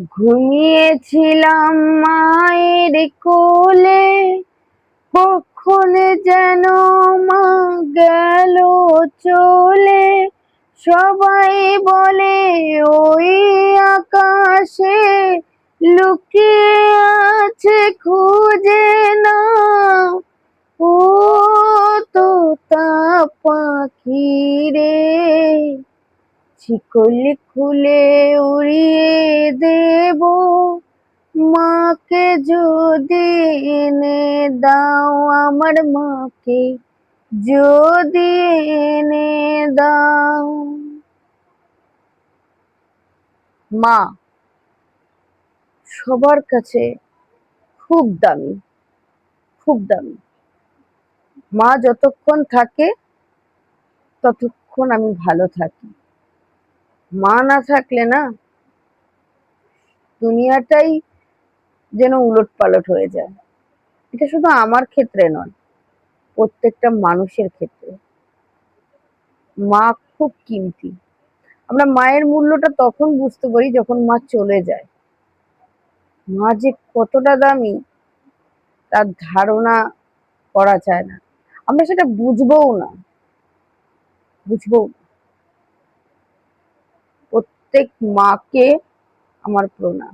ঘুমিয়েছিলাম মায়ের কোলে, কখন যেন মা গেল চলে। সবাই বলে ওই আকাশে লুকিয়ে আছে, খুঁজে নাও ও তোতা পাখি রে। শিকল খুলে উড়িয়ে দেব, মাকে যদি এনে দাও, আমার মাকে যদি এনে দাও। মা সবার কাছে খুব দামি, খুব দামি। মা যতক্ষণ থাকে ততক্ষণ আমি ভালো থাকি। মা না থাকলে না দুনিয়াটাই যেন উলটপালট হয়ে যায়। এটা শুধু আমার ক্ষেত্রে নয়, প্রত্যেকটা মানুষের ক্ষেত্রে মা খুব কিমতি। আমরা মায়ের মূল্যটা তখন বুঝতে পারি যখন মা চলে যায়। মা যে কতটা দামি তার ধারণা করা যায় না, আমরা সেটা বুঝবও না। প্রত্যেক মাকে আমার প্রণাম।